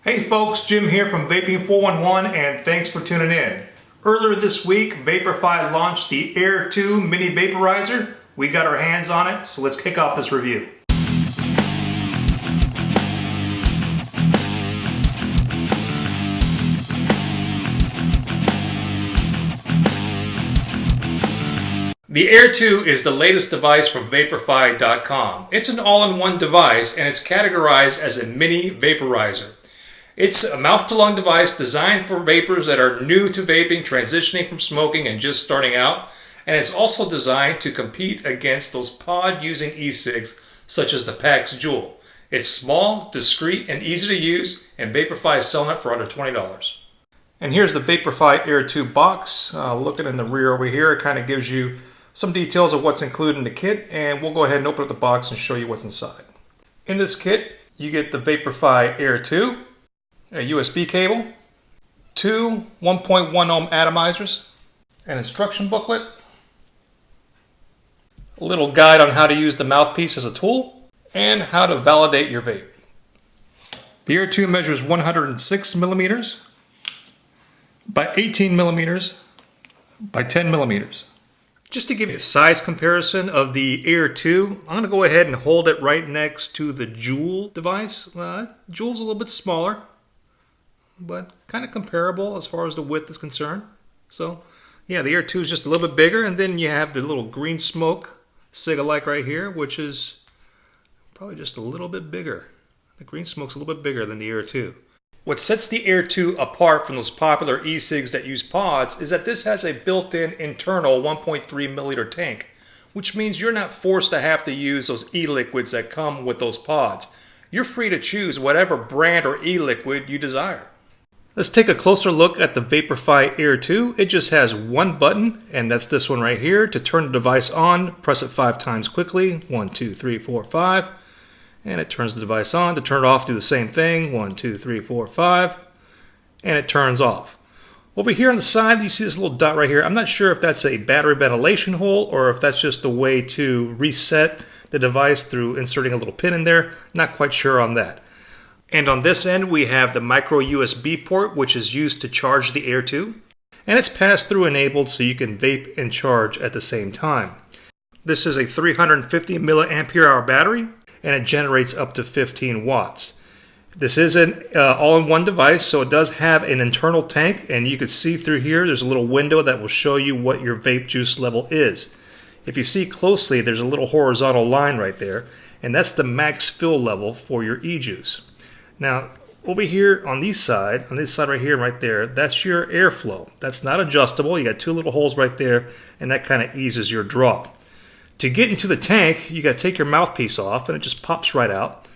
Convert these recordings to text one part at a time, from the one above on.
Hey folks, Jim here from Vaping 411 and thanks for tuning in. Earlier this week, VaporFi launched the Air 2 mini vaporizer. We got our hands on it, so let's kick off this review. The Air 2 is the latest device from VaporFi.com. It's an all-in-one device and it's categorized as a mini vaporizer. It's a mouth-to-lung device designed for vapors that are new to vaping, transitioning from smoking, and just starting out. And it's also designed to compete against those pod-using e-cigs, such as the PAX Joule. It's small, discreet, and easy to use, and VaporFi is selling it for under $20. And here's the VaporFi Air 2 box. Looking in the rear over here, it kind of gives you some details of what's included in the kit, and we'll go ahead and open up the box and show you what's inside. In this kit, you get the VaporFi Air 2, a USB cable, two 1.1 ohm atomizers, an instruction booklet, a little guide on how to use the mouthpiece as a tool, and how to validate your vape. The Air 2 measures 106 millimeters by 18 millimeters by 10 millimeters. Just to give you a size comparison of the Air 2, I'm going to go ahead and hold it right next to the Joule device. Joule's a little bit smaller, but kind of comparable as far as the width is concerned. So yeah, the Air 2 is just a little bit bigger, and then you have the little green smoke cig-alike right here, which is probably just a little bit bigger. The green smoke's a little bit bigger than the Air 2. What sets the Air 2 apart from those popular e-cigs that use pods is that this has a built-in internal 1.3 milliliter tank, which means you're not forced to have to use those e-liquids that come with those pods. You're free to choose whatever brand or e-liquid you desire. Let's take a closer look at the VaporFi Air 2. It just has one button, and that's this one right here. To turn the device on, press it 5 times quickly. 1, 2, 3, 4, 5. And it turns the device on. To turn it off, do the same thing. 1, 2, 3, 4, 5. And it turns off. Over here on the side, you see this little dot right here. I'm not sure if that's a battery ventilation hole or if that's just a way to reset the device through inserting a little pin in there. Not quite sure on that. And on this end, we have the micro USB port, which is used to charge the Air 2. And it's pass-through enabled so you can vape and charge at the same time. This is a 350 milliampere hour battery, and it generates up to 15 watts. This is an all-in-one device, so it does have an internal tank, and you can see through here, there's a little window that will show you what your vape juice level is. If you see closely, there's a little horizontal line right there, and that's the max fill level for your e-juice. Now, over here on this side right here and right there, that's your airflow. That's not adjustable. You got two little holes right there, and that kind of eases your draw. To get into the tank, you got to take your mouthpiece off, and it just pops right out.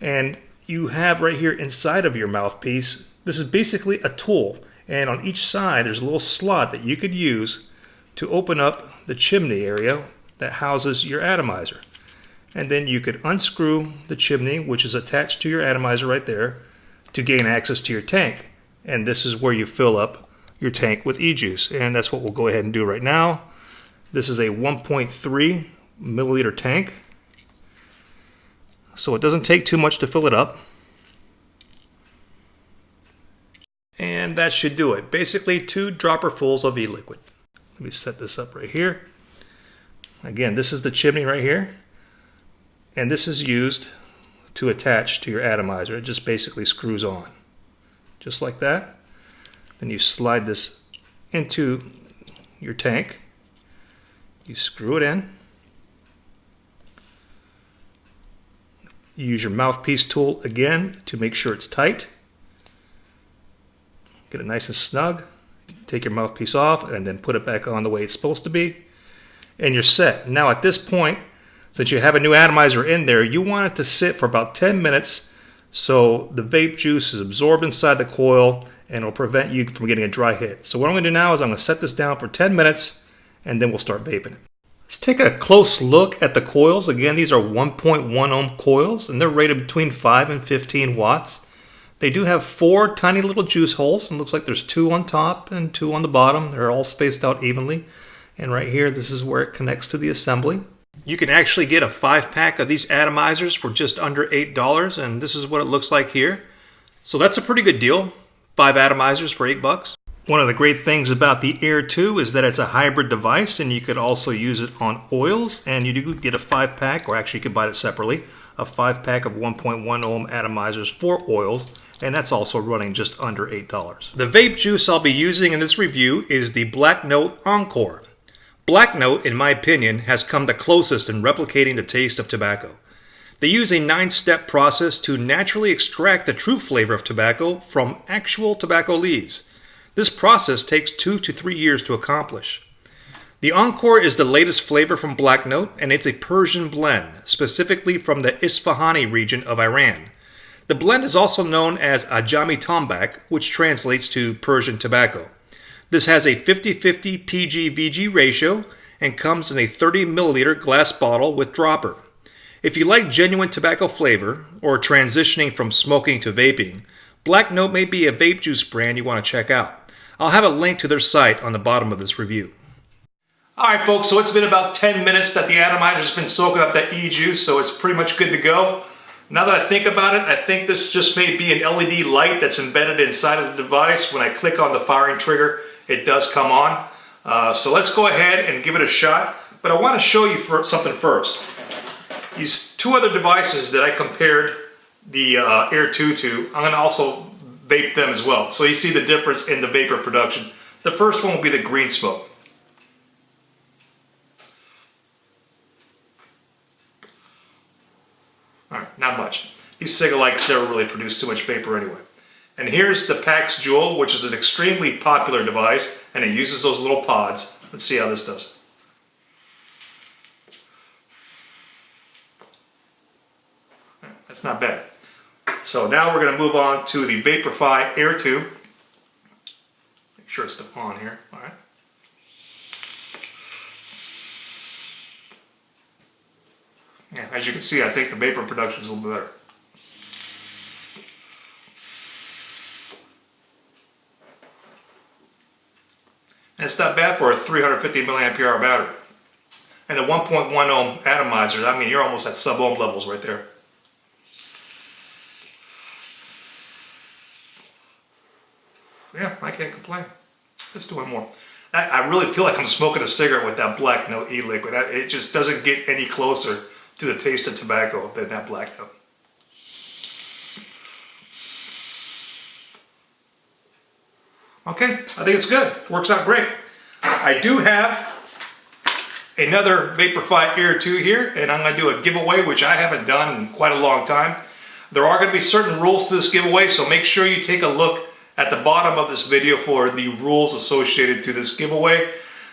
And you have right here inside of your mouthpiece, this is basically a tool. And on each side, there's a little slot that you could use to open up the chimney area that houses your atomizer. And then you could unscrew the chimney, which is attached to your atomizer right there, to gain access to your tank. And this is where you fill up your tank with e-juice. And that's what we'll go ahead and do right now. This is a 1.3 milliliter tank. So it doesn't take too much to fill it up. And that should do it. Basically 2 dropperfuls of e-liquid. Let me set this up right here. Again, this is the chimney right here. And this is used to attach to your atomizer. It just basically screws on. Just like that. Then you slide this into your tank. You screw it in. You use your mouthpiece tool again to make sure it's tight. Get it nice and snug. Take your mouthpiece off and then put it back on the way it's supposed to be. And you're set. Now at this point, since you have a new atomizer in there, you want it to sit for about 10 minutes so the vape juice is absorbed inside the coil and it'll prevent you from getting a dry hit. So what I'm going to do now is I'm going to set this down for 10 minutes and then we'll start vaping it. Let's take a close look at the coils. Again, these are 1.1 ohm coils and they're rated between 5 and 15 watts. They do have 4 tiny little juice holes, and it looks like there's 2 on top and 2 on the bottom. They're all spaced out evenly. And right here, this is where it connects to the assembly. You can actually get a 5-pack of these atomizers for just under $8, and this is what it looks like here. So that's a pretty good deal. 5 atomizers for $8. One of the great things about the Air 2 is that it's a hybrid device, and you could also use it on oils, and you do get a 5-pack, or actually you could buy it separately, a 5-pack of 1.1 ohm atomizers for oils, and that's also running just under $8. The vape juice I'll be using in this review is the Black Note Encore. Black Note, in my opinion, has come the closest in replicating the taste of tobacco. They use a 9-step process to naturally extract the true flavor of tobacco from actual tobacco leaves. This process takes 2 to 3 years to accomplish. The Encore is the latest flavor from Black Note, and it's a Persian blend, specifically from the Isfahani region of Iran. The blend is also known as Ajami Tombak, which translates to Persian tobacco. This has a 50-50 PG-VG ratio and comes in a 30 milliliter glass bottle with dropper. If you like genuine tobacco flavor, or transitioning from smoking to vaping, Black Note may be a vape juice brand you want to check out. I'll have a link to their site on the bottom of this review. Alright folks, so it's been about 10 minutes that the atomizer's been soaking up that e-juice, so it's pretty much good to go. Now that I think about it, I think this just may be an LED light that's embedded inside of the device. When I click on the firing trigger, it does come on. So let's go ahead and give it a shot. But I want to show you something first. These 2 other devices that I compared the Air 2 to, I'm going to also vape them as well. So you see the difference in the vapor production. The first one will be the green smoke. Alright, not much. These cigalikes never really produce too much vapor anyway. And here's the Pax Jewel, which is an extremely popular device, and it uses those little pods. Let's see how this does. That's not bad. So now we're going to move on to the VaporFi Air 2. Make sure it's still on here. All right. Yeah, as you can see, I think the vapor production is a little bit better. And it's not bad for a 350 milliampere hour battery. And the 1.1 ohm atomizer, I mean, you're almost at sub-ohm levels right there. Yeah, I can't complain. Let's do one more. I really feel like I'm smoking a cigarette with that Black Note E-liquid. It just doesn't get any closer to the taste of tobacco than that Black Note. Okay, I think it's good. Works out great. I do have another VaporFi Air 2 here, and I'm going to do a giveaway, which I haven't done in quite a long time. There are going to be certain rules to this giveaway, so make sure you take a look at the bottom of this video for the rules associated to this giveaway.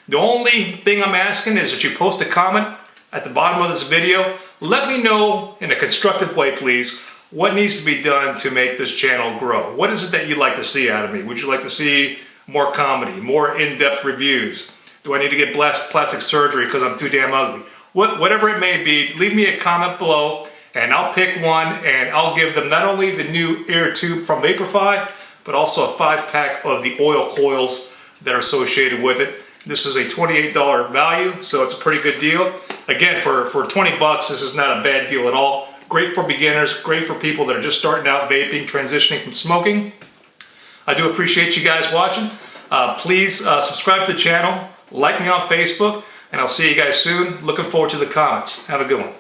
The only thing I'm asking is that you post a comment at the bottom of this video. Let me know in a constructive way, please, what needs to be done to make this channel grow. What is it that you'd like to see out of me? Would you like to see more comedy, more in-depth reviews? Do I need to get plastic surgery because I'm too damn ugly? Whatever it may be, leave me a comment below and I'll pick one and I'll give them not only the new Air 2 from VaporFi, but also a 5-pack of the oil coils that are associated with it. This is a $28 value, so it's a pretty good deal. Again, for 20 bucks, this is not a bad deal at all. Great for beginners, great for people that are just starting out vaping, transitioning from smoking. I do appreciate you guys watching. Please subscribe to the channel, like me on Facebook, and I'll see you guys soon. Looking forward to the comments. Have a good one.